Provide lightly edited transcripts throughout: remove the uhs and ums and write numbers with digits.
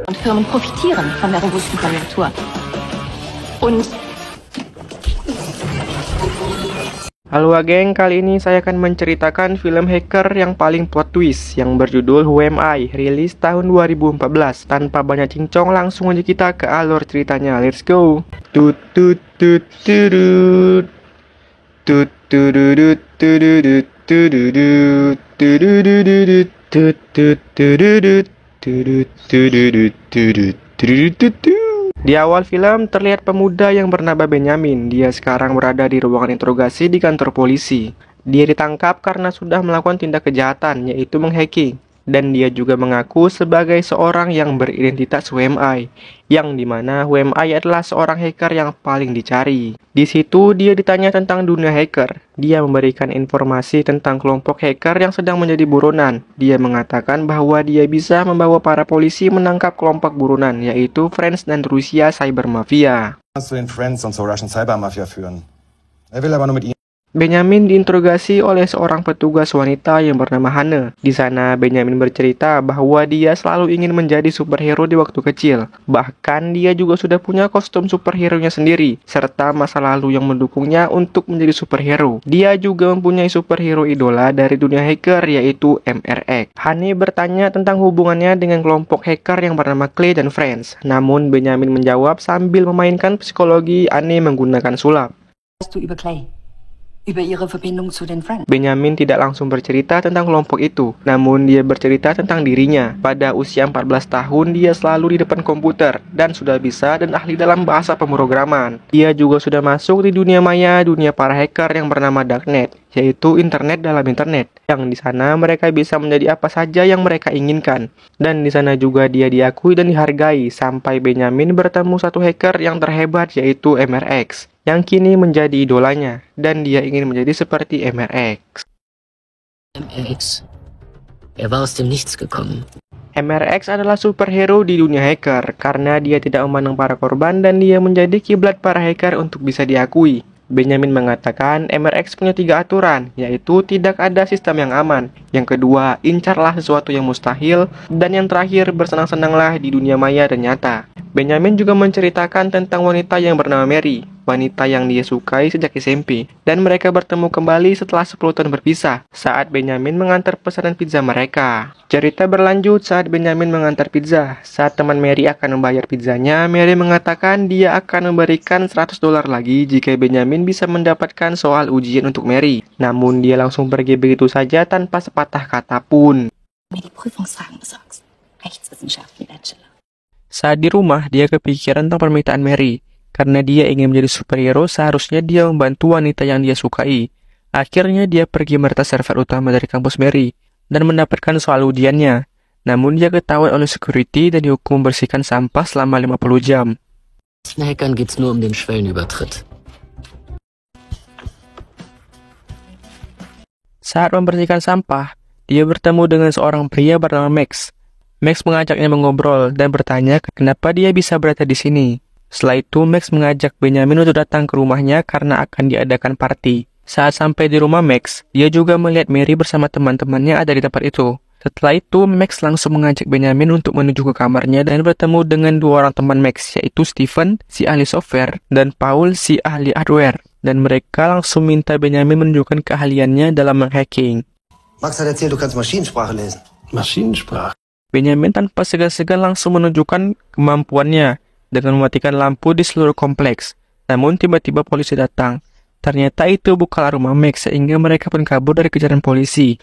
Und Firmen profitieren von der robusten Konjunktur. Und Halo geng, kali ini saya akan menceritakan film hacker yang paling plot twist yang berjudul Who Am I, rilis tahun 2014. Tanpa banyak cincong, langsung aja kita ke alur ceritanya. Let's go. Tut tut tut tudut. Tut tudut tudut tudut tudut tut tut tudut tudut tudut tudut tudut. Di awal film terlihat pemuda yang bernama Benjamin. Dia sekarang berada di ruangan interogasi di kantor polisi. Dia ditangkap karena sudah melakukan tindak kejahatan, yaitu menghacking. Dan dia juga mengaku sebagai seorang yang beridentitas WMI, yang dimana WMI adalah seorang hacker yang paling dicari. Di situ dia ditanya tentang dunia hacker. Dia memberikan informasi tentang kelompok hacker yang sedang menjadi buronan. Dia mengatakan bahwa dia bisa membawa para polisi menangkap kelompok buronan, yaitu Friends dan Rusia Cyber Mafia. Zu den Friends und zur Russian Cyber Mafia führen. Will aber nur mit ihnen. Benjamin diinterogasi oleh seorang petugas wanita yang bernama Hannah. Di sana, Benjamin bercerita bahwa dia selalu ingin menjadi superhero di waktu kecil. Bahkan, dia juga sudah punya kostum superhero-nya sendiri, serta masa lalu yang mendukungnya untuk menjadi superhero. Dia juga mempunyai superhero idola dari dunia hacker, yaitu MRX. Hannah bertanya tentang hubungannya dengan kelompok hacker yang bernama Clay dan Friends. Namun, Benjamin menjawab sambil memainkan psikologi Hannah menggunakan sulap. über Clay. Über ihre Verbindung zu den Friends. Benjamin tidak langsung bercerita tentang kelompok itu, namun dia bercerita tentang dirinya. Pada usia 14 tahun, dia selalu di depan komputer dan sudah bisa dan ahli dalam bahasa pemrograman. Dia juga sudah masuk di dunia maya, dunia para hacker yang bernama Darknet, yaitu internet dalam internet. Yang di sana mereka bisa menjadi apa saja yang mereka inginkan. Dan di sana juga dia diakui dan dihargai sampai Benjamin bertemu satu hacker yang terhebat, yaitu MRX, yang kini menjadi idolanya, dan dia ingin menjadi seperti MRX. MRX. Er war aus dem Nichts gekommen. MRX adalah superhero di dunia hacker, karena dia tidak memandang para korban dan dia menjadi kiblat para hacker untuk bisa diakui. Benjamin mengatakan MRX punya 3 aturan, yaitu tidak ada sistem yang aman. Yang kedua, incarlah sesuatu yang mustahil. Dan yang terakhir, bersenang-senanglah di dunia maya dan nyata. Benjamin juga menceritakan tentang wanita yang bernama Mary, wanita yang dia sukai sejak SMP, dan mereka bertemu kembali setelah 10 tahun berpisah, saat Benjamin mengantar pesanan pizza mereka. Cerita berlanjut saat Benjamin mengantar pizza. Saat teman Mary akan membayar pizzanya, Mary mengatakan dia akan memberikan $100 lagi jika Benjamin bisa mendapatkan soal ujian untuk Mary. Namun dia langsung pergi begitu saja tanpa sepatah kata pun. Mir die Prüfungsfragen besorgst. Rechtswissenschaften Bachelor. Saat di rumah, dia kepikiran tentang permintaan Mary. Karena dia ingin menjadi superhero, seharusnya dia membantu wanita yang dia sukai. Akhirnya dia pergi meretas server utama dari kampus Mary dan mendapatkan soal ujiannya. Namun dia ketahuan oleh security dan dihukum membersihkan sampah selama 50 jam. Den Hackern geht's nur um den Schwellenübertritt. Saat membersihkan sampah, dia bertemu dengan seorang pria bernama Max. Max mengajaknya mengobrol dan bertanya kenapa dia bisa berada di sini. Setelah itu, Max mengajak Benjamin untuk datang ke rumahnya karena akan diadakan party. Saat sampai di rumah Max, dia juga melihat Mary bersama teman-temannya ada di tempat itu. Setelah itu, Max langsung mengajak Benjamin untuk menuju ke kamarnya dan bertemu dengan 2 orang teman Max, yaitu Steven, si ahli software, dan Paul, si ahli hardware. Dan mereka langsung minta Benjamin menunjukkan keahliannya dalam menghacking. Max hat erzählt, du kannst Maschinensprache lesen. Maschinensprache. Benjamin tanpa segan-segan langsung menunjukkan kemampuannya dengan mematikan lampu di seluruh kompleks. Namun tiba-tiba polisi datang. Ternyata itu bukanlah rumah Max, sehingga mereka pun kabur dari kejaran polisi.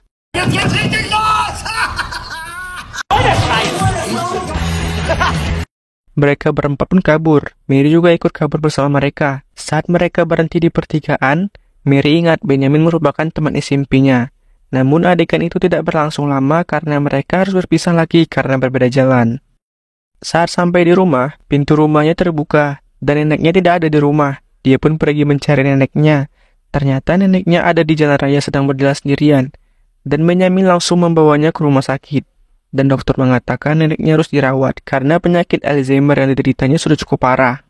Mereka berempat pun kabur. Mary juga ikut kabur bersama mereka. Saat mereka berhenti di pertigaan, Mary ingat Benjamin merupakan teman SMP-nya. Namun adegan itu tidak berlangsung lama karena mereka harus berpisah lagi karena berbeda jalan. Saat sampai di rumah, pintu rumahnya terbuka dan neneknya tidak ada di rumah. Dia pun pergi mencari neneknya. Ternyata neneknya ada di jalan raya sedang berjalan sendirian. Dan Benjamin langsung membawanya ke rumah sakit. Dan dokter mengatakan neneknya harus dirawat karena penyakit Alzheimer yang dideritanya sudah cukup parah.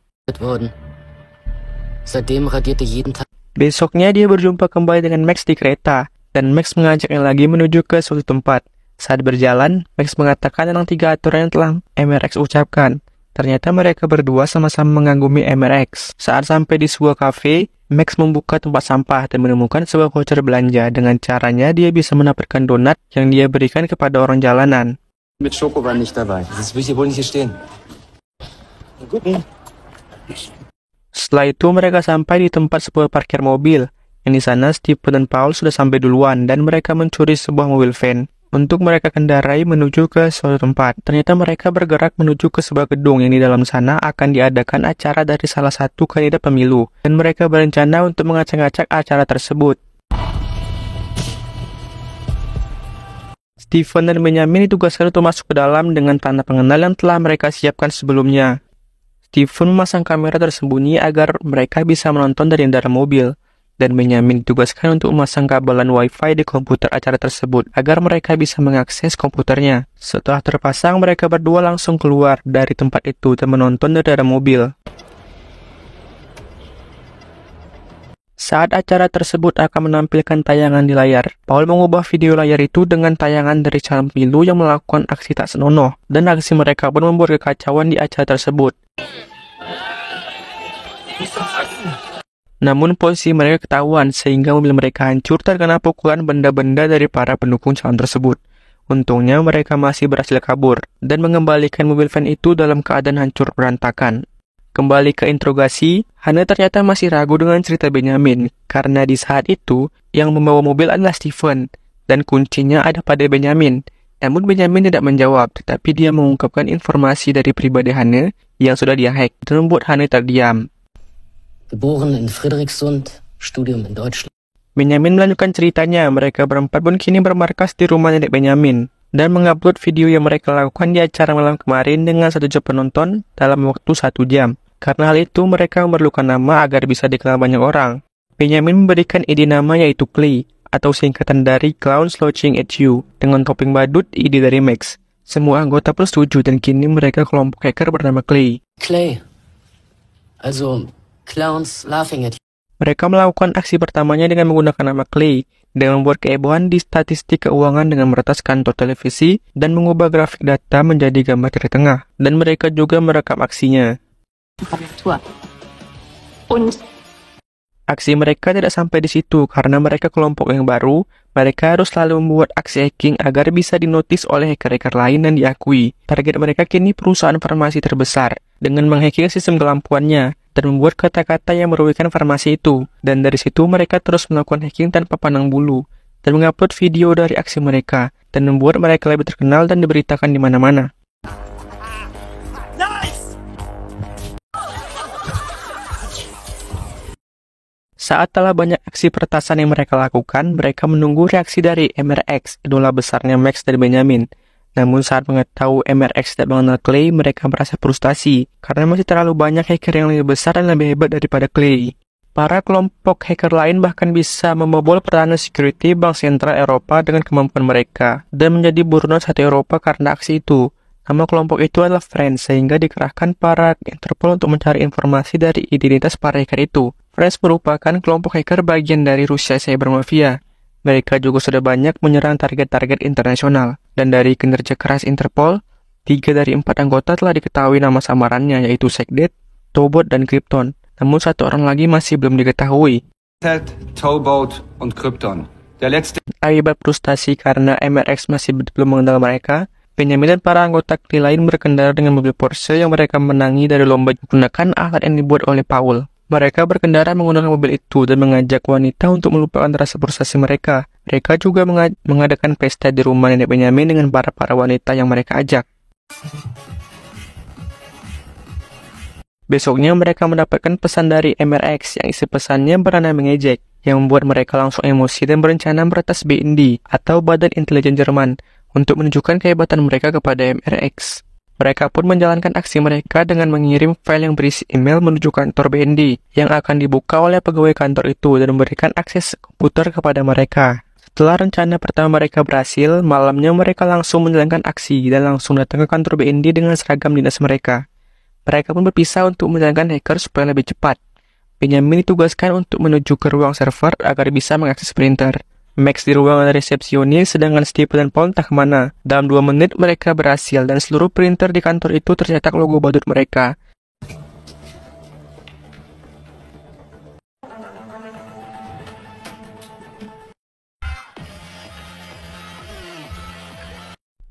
Besoknya dia berjumpa kembali dengan Max di kereta. Dan Max mengajaknya lagi menuju ke suatu tempat. Saat berjalan, Max mengatakan tentang 3 aturan yang telah MRX ucapkan. Ternyata mereka berdua sama-sama mengagumi MRX. Saat sampai di sebuah kafe, Max membuka tempat sampah dan menemukan sebuah voucher belanja. Dengan caranya, dia bisa mendapatkan donat yang dia berikan kepada orang jalanan. Mit Schoko war nicht dabei. Das will hier wohl nicht hier stehen. Gucken. Setelah itu, mereka sampai di tempat sebuah parkir mobil. Yang di sana, Stephen dan Paul sudah sampai duluan dan mereka mencuri sebuah mobil van untuk mereka kendarai menuju ke suatu tempat. Ternyata mereka bergerak menuju ke sebuah gedung yang di dalam sana akan diadakan acara dari salah satu kandidat pemilu. Dan mereka berencana untuk mengacak-acak acara tersebut. Stephen dan Benjamin ditugaskan untuk masuk ke dalam dengan tanda pengenal yang telah mereka siapkan sebelumnya. Stephen memasang kamera tersembunyi agar mereka bisa menonton dari dalam mobil. Dan Benjamin ditugaskan untuk memasang kabelan Wi-Fi di komputer acara tersebut agar mereka bisa mengakses komputernya. Setelah terpasang, mereka berdua langsung keluar dari tempat itu dan menonton dari dalam mobil. Saat acara tersebut akan menampilkan tayangan di layar, Paul mengubah video layar itu dengan tayangan dari calon pemilu yang melakukan aksi tak senonoh, dan aksi mereka pun membuat kekacauan di acara tersebut. Namun posisi mereka ketahuan sehingga mobil mereka hancur terkena pukulan benda-benda dari para pendukung calon tersebut. Untungnya mereka masih berhasil kabur dan mengembalikan mobil van itu dalam keadaan hancur berantakan. Kembali ke interogasi, Hannah ternyata masih ragu dengan cerita Benjamin karena di saat itu yang membawa mobil adalah Stephen dan kuncinya ada pada Benjamin. Namun Benjamin tidak menjawab, tetapi dia mengungkapkan informasi dari pribadi Hannah yang sudah dia hack dan membuat Hannah terdiam. Geboren in Friedrichsund, Studium in Deutschland. Benjamin melanjutkan ceritanya, mereka berempat pun kini bermarkas di rumah nenek Benjamin dan mengupload video yang mereka lakukan di acara malam kemarin dengan 1 juta penonton dalam waktu 1 jam. Karena hal itu, mereka memerlukan nama agar bisa dikenal banyak orang. Benjamin memberikan ide nama yaitu Clay, atau singkatan dari Clown Slouching at You, dengan topeng badut, ide dari Max. Semua anggota pun setuju dan kini mereka kelompok hacker bernama Clay. Clay. Also, Clowns laughing at you. Mereka melakukan aksi pertamanya dengan menggunakan nama Clay dan membuat kehebohan di statistik keuangan dengan meretas kantor televisi dan mengubah grafik data menjadi gambar dari tengah. Dan mereka juga merekam aksinya. Aksi mereka tidak sampai di situ karena mereka kelompok yang baru. Mereka harus selalu membuat aksi hacking agar bisa dinotis oleh hacker-hacker lain dan diakui. Target mereka kini perusahaan farmasi terbesar dengan menghacking sistem kelampuannya dan membuat kata-kata yang merugikan farmasi itu. Dan dari situ mereka terus melakukan hacking tanpa pandang bulu dan mengupload video dari aksi mereka dan membuat mereka lebih terkenal dan diberitakan di mana-mana. Saat telah banyak aksi peretasan yang mereka lakukan, mereka menunggu reaksi dari MRX, idola besarnya Max dan Benjamin. Namun saat mengetahui MRX tidak mengenal Clay, mereka merasa frustasi karena masih terlalu banyak hacker yang lebih besar dan lebih hebat daripada Clay. Para kelompok hacker lain bahkan bisa membobol pertahanan security Bank Sentral Eropa dengan kemampuan mereka dan menjadi buronan satu Eropa karena aksi itu. Nama kelompok itu adalah Friends, sehingga dikerahkan para Interpol untuk mencari informasi dari identitas para hacker itu. Friends merupakan kelompok hacker bagian dari Rusia Cyber Mafia. Mereka juga sudah banyak menyerang target-target internasional. Dan dari kinerja keras Interpol, 3 dari 4 anggota telah diketahui nama samarannya, yaitu Sekdet, Tobot, dan Krypton. Namun 1 orang lagi masih belum diketahui. Tobot und Krypton. Akibat frustasi karena MRX masih belum mengenal mereka, Benjamin dan para anggota Clay lain berkendara dengan mobil Porsche yang mereka menangi dari lomba menggunakan alat yang dibuat oleh Paul. Mereka berkendara menggunakan mobil itu dan mengajak wanita untuk melupakan rasa frustasi mereka. Mereka juga mengadakan pesta di rumah nenek Benjamin dengan para wanita yang mereka ajak. Besoknya mereka mendapatkan pesan dari MRX yang isi pesannya bernada mengejek, yang membuat mereka langsung emosi dan berencana meretas BND atau Badan Intelijen Jerman untuk menunjukkan kehebatan mereka kepada MRX. Mereka pun menjalankan aksi mereka dengan mengirim file yang berisi email menuju kantor BND yang akan dibuka oleh pegawai kantor itu dan memberikan akses komputer kepada mereka. Setelah rencana pertama mereka berhasil, malamnya mereka langsung menjalankan aksi dan langsung datang ke kantor BND dengan seragam dinas mereka. Mereka pun berpisah untuk menjalankan hacker supaya lebih cepat. Benjamin ditugaskan untuk menuju ke ruang server agar bisa mengakses printer. Max di ruangan resepsionis, sedangkan Stephen dan Paul entah kemana. Dalam 2 menit mereka berhasil dan seluruh printer di kantor itu tercetak logo badut mereka.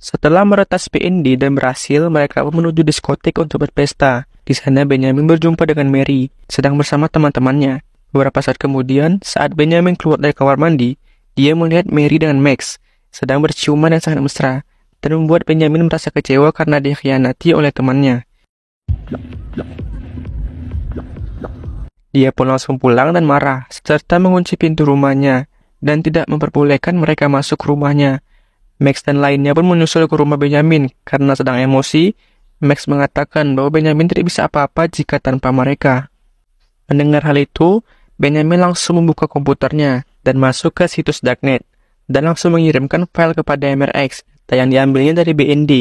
Setelah meretas PND dan berhasil, mereka pun menuju diskotik untuk berpesta. Di sana Benjamin berjumpa dengan Mary, sedang bersama teman-temannya. Beberapa saat kemudian, saat Benjamin keluar dari kamar mandi, dia melihat Mary dengan Max sedang berciuman yang sangat mesra, dan membuat Benjamin merasa kecewa karena dikhianati oleh temannya. Dia pun langsung pulang dan marah, serta mengunci pintu rumahnya, dan tidak memperbolehkan mereka masuk rumahnya. Max dan lainnya pun menyusul ke rumah Benjamin. Karena sedang emosi, Max mengatakan bahwa Benjamin tidak bisa apa-apa jika tanpa mereka. Mendengar hal itu, Benjamin langsung membuka komputernya dan masuk ke situs darknet, dan langsung mengirimkan file kepada MRX yang diambilnya dari BND.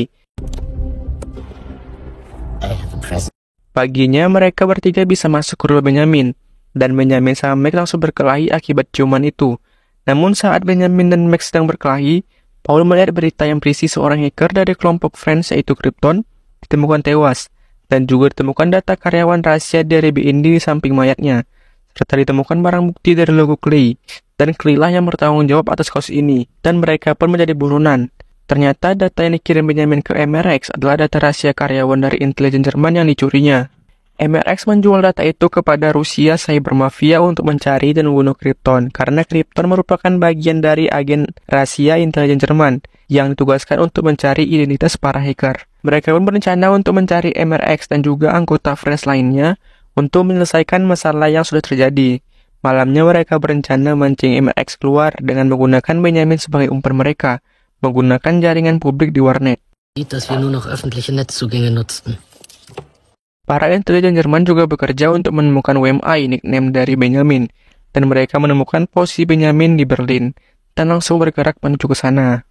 Paginya mereka bertiga bisa masuk ke rumah Benjamin, dan Benjamin sama Max langsung berkelahi akibat ciuman itu. Namun saat Benjamin dan Max sedang berkelahi, Paul melihat berita yang berisi seorang hacker dari kelompok Friends yaitu Krypton ditemukan tewas, dan juga ditemukan data karyawan rahasia dari BND di samping mayatnya, serta ditemukan barang bukti dari logo Clay, dan Clay lah yang bertanggung jawab atas kasus ini, dan mereka pun menjadi buronan. Ternyata data yang dikirim Benjamin ke MRX adalah data rahasia karyawan dari intelijen Jerman yang dicurinya. MRX menjual data itu kepada Rusia Cyber Mafia untuk mencari dan membunuh Krypton, karena Krypton merupakan bagian dari agen rahasia intelijen Jerman yang ditugaskan untuk mencari identitas para hacker. Mereka pun berencana untuk mencari MRX dan juga anggota Friends lainnya untuk menyelesaikan masalah yang sudah terjadi. Malamnya mereka berencana mancing MRX keluar dengan menggunakan Benjamin sebagai umpan mereka, menggunakan jaringan publik di warnet. Dass wir nur noch öffentliche Netzzugänge nutzten. Para intelijen Jerman juga bekerja untuk menemukan WMI, nickname dari Benjamin, dan mereka menemukan posisi Benjamin di Berlin, dan langsung bergerak menuju ke sana.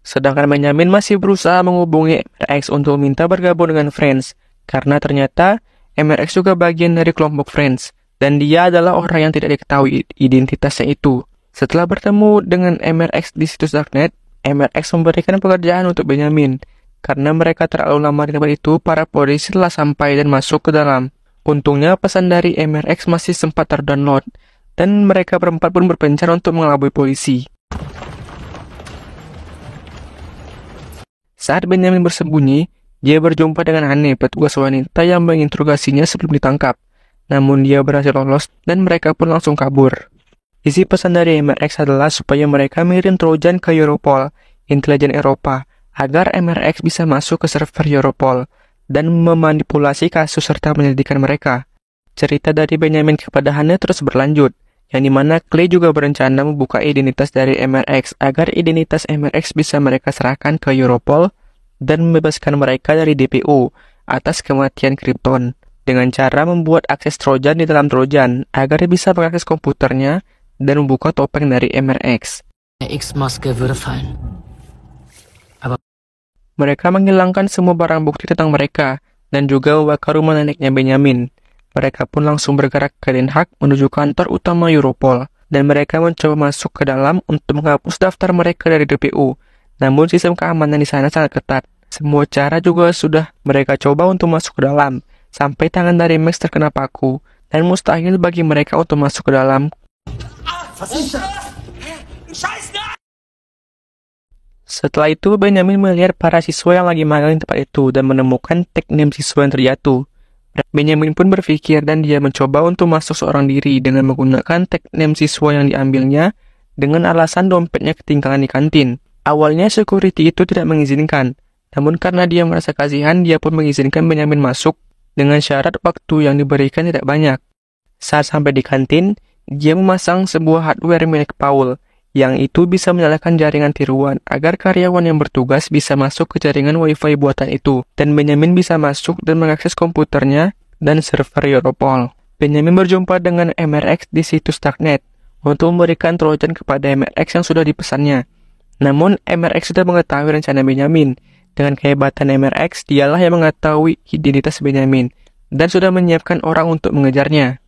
Sedangkan Benjamin masih berusaha menghubungi MRX untuk minta bergabung dengan Friends, karena ternyata MRX juga bagian dari kelompok Friends, dan dia adalah orang yang tidak diketahui identitasnya itu. Setelah bertemu dengan MRX di situs darknet, MRX memberikan pekerjaan untuk Benjamin. Karena mereka terlalu lama di tempat itu, para polisi telah sampai dan masuk ke dalam. Untungnya pesan dari MRX masih sempat terdownload, dan mereka berempat pun berpencar untuk mengelabui polisi. Saat Benjamin bersembunyi, dia berjumpa dengan Anne, petugas wanita yang menginterogasinya sebelum ditangkap. Namun dia berhasil lolos dan mereka pun langsung kabur. Isi pesan dari MRX adalah supaya mereka mengirim Trojan ke Europol, intelijen Eropa, agar MRX bisa masuk ke server Europol dan memanipulasi kasus serta menyelidikkan mereka. Cerita dari Benjamin kepada Anne terus berlanjut, yang dimana Clay juga berencana membuka identitas dari MRX agar identitas MRX bisa mereka serahkan ke Europol dan membebaskan mereka dari DPO atas kematian Krypton, dengan cara membuat akses Trojan di dalam Trojan agar bisa mengakses komputernya dan membuka topeng dari MRX. X-Maske würde fallen. Mereka menghilangkan semua barang bukti tentang mereka dan juga membakar rumah neneknya Benjamin. Mereka pun langsung bergerak ke Den Haag menuju kantor utama Europol, dan mereka mencoba masuk ke dalam untuk menghapus daftar mereka dari DPO. Namun sistem keamanan di sana sangat ketat. Semua cara juga sudah mereka coba untuk masuk ke dalam, sampai tangan dari Max terkena paku, dan mustahil bagi mereka untuk masuk ke dalam. Setelah itu, Benjamin melihat para siswa yang lagi magang di tempat itu dan menemukan tag name siswa yang terjatuh. Benjamin pun berpikir dan dia mencoba untuk masuk seorang diri dengan menggunakan tag name siswa yang diambilnya dengan alasan dompetnya ketinggalan di kantin. Awalnya security itu tidak mengizinkan, namun karena dia merasa kasihan, dia pun mengizinkan Benjamin masuk dengan syarat waktu yang diberikan tidak banyak. Saat sampai di kantin, dia memasang sebuah hardware milik Paul, yang itu bisa menyalakan jaringan tiruan agar karyawan yang bertugas bisa masuk ke jaringan WiFi buatan itu, dan Benjamin bisa masuk dan mengakses komputernya dan server Europol. Benjamin berjumpa dengan MRX di situs darknet untuk memberikan Trojan kepada MRX yang sudah dipesannya. Namun MRX sudah mengetahui rencana Benjamin. Dengan kehebatan MRX, dialah yang mengetahui identitas Benjamin dan sudah menyiapkan orang untuk mengejarnya.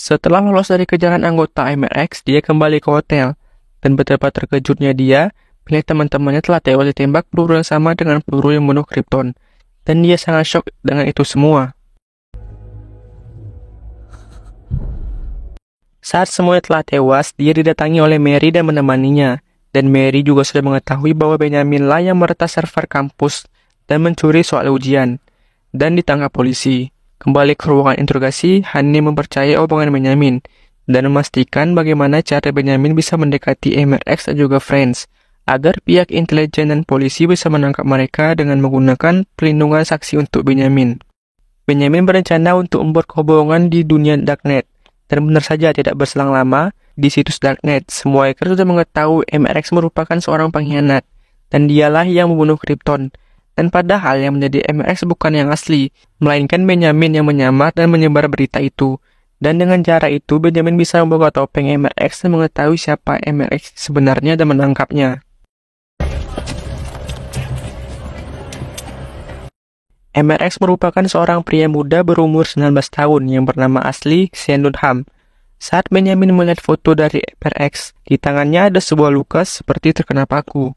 Setelah lolos dari kejaran anggota MR-X, dia kembali ke hotel. Dan betapa terkejutnya dia, melihat teman-temannya telah tewas ditembak peluru yang sama dengan peluru yang membunuh Krypton. Dan dia sangat shock dengan itu semua. Saat semuanya telah tewas, dia didatangi oleh Mary dan menemaninya. Dan Mary juga sudah mengetahui bahwa Benjamin lah yang meretas server kampus dan mencuri soal ujian. Dan ditangkap polisi. Kembali ke ruangan interogasi, Honey mempercayai omongan Benjamin dan memastikan bagaimana cara Benjamin bisa mendekati MR-X dan juga Friends, agar pihak intelijen dan polisi bisa menangkap mereka dengan menggunakan pelindungan saksi untuk Benjamin. Benjamin berencana untuk membuat kebohongan di dunia Darknet. Dan benar saja tidak berselang lama, di situs Darknet, semua hacker sudah mengetahui MR-X merupakan seorang pengkhianat, dan dialah yang membunuh Krypton. Dan padahal yang menjadi MR-X bukan yang asli, melainkan Benjamin yang menyamar dan menyebar berita itu. Dan dengan cara itu, Benjamin bisa membawa topeng MR-X dan mengetahui siapa MR-X sebenarnya dan menangkapnya. MR-X merupakan seorang pria muda berumur 19 tahun yang bernama asli Sean Dunham. Saat Benjamin melihat foto dari MR-X, di tangannya ada sebuah luka seperti terkena paku.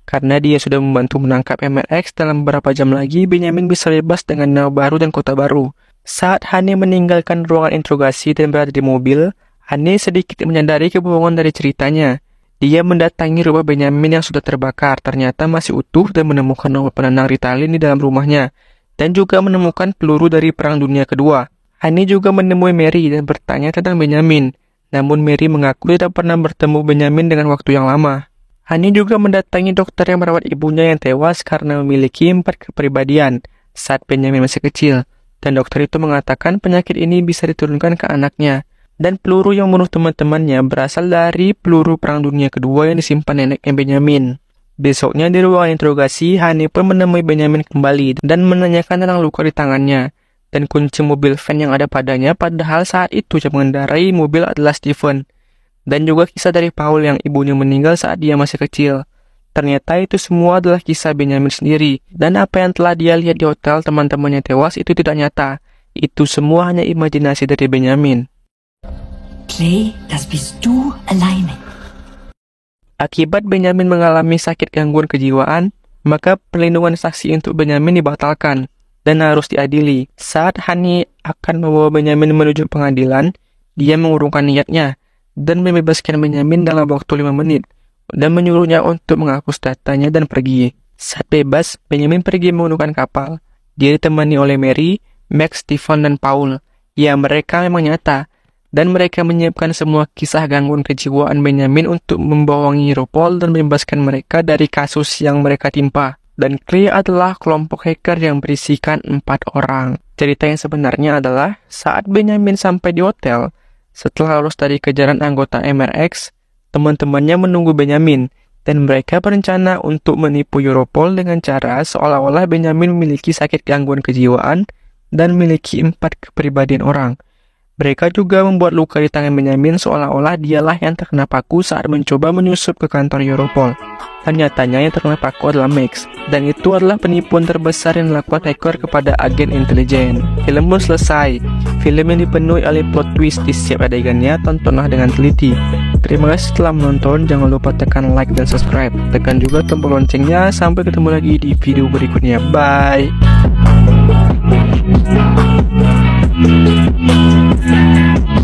Karena dia sudah membantu menangkap MR-X, dalam beberapa jam lagi Benjamin bisa bebas dengan nama baru dan kota baru. Saat Honey meninggalkan ruangan interogasi dan berada di mobil, Honey sedikit menyadari kebohongan dari ceritanya. Dia mendatangi rumah Benjamin yang sudah terbakar, ternyata masih utuh dan menemukan obat penenang Ritalin di dalam rumahnya. Dan juga menemukan peluru dari Perang Dunia Kedua. Honey juga menemui Mary dan bertanya tentang Benjamin. Namun Mary mengaku tidak pernah bertemu Benjamin dengan waktu yang lama. Honey juga mendatangi dokter yang merawat ibunya yang tewas karena memiliki 4 kepribadian saat Benjamin masih kecil. Dan dokter itu mengatakan penyakit ini bisa diturunkan ke anaknya. Dan peluru yang membunuh teman-temannya berasal dari peluru Perang Dunia Kedua yang disimpan neneknya Benjamin. Besoknya di ruangan interogasi, Honey pun menemui Benjamin kembali dan menanyakan tentang luka di tangannya dan kunci mobil van yang ada padanya, padahal saat itu yang mengendarai mobil adalah Stephen. Dan juga kisah dari Paul yang ibunya meninggal saat dia masih kecil. Ternyata itu semua adalah kisah Benjamin sendiri, dan apa yang telah dia lihat di hotel teman-temannya tewas itu tidak nyata. Itu semua hanya imajinasi dari Benjamin. Clay, das bist du alleine. Akibat Benjamin mengalami sakit gangguan kejiwaan, maka perlindungan saksi untuk Benjamin dibatalkan dan harus diadili. Saat Honey akan membawa Benjamin menuju pengadilan, dia mengurungkan niatnya dan membebaskan Benjamin dalam waktu 5 menit dan menyuruhnya untuk menghapus datanya dan pergi. Saat bebas, Benjamin pergi menggunakan kapal. Dia ditemani oleh Mary, Max, Stephen, dan Paul. Ya, mereka memang nyata. Dan mereka menyiapkan semua kisah gangguan kejiwaan Benjamin untuk membohongi Europol dan membebaskan mereka dari kasus yang mereka timpa. Dan Clay adalah kelompok hacker yang berisikan 4 orang. Cerita yang sebenarnya adalah saat Benjamin sampai di hotel, setelah lolos dari kejaran anggota MR-X, teman-temannya menunggu Benjamin, dan mereka berencana untuk menipu Europol dengan cara seolah-olah Benjamin memiliki sakit gangguan kejiwaan dan memiliki 4 kepribadian orang. Mereka juga membuat luka di tangan Benjamin seolah-olah dialah yang terkena paku saat mencoba menyusup ke kantor Europol. Dan nyatanya yang terkena paku adalah Max, dan itu adalah penipuan terbesar yang dilakukan hacker kepada agen intelijen. Film pun selesai. Film yang dipenuhi oleh plot twist di setiap adegannya, tontonlah dengan teliti. Terima kasih telah menonton, jangan lupa tekan like dan subscribe. Tekan juga tombol loncengnya, sampai ketemu lagi di video berikutnya. Bye! Thank you.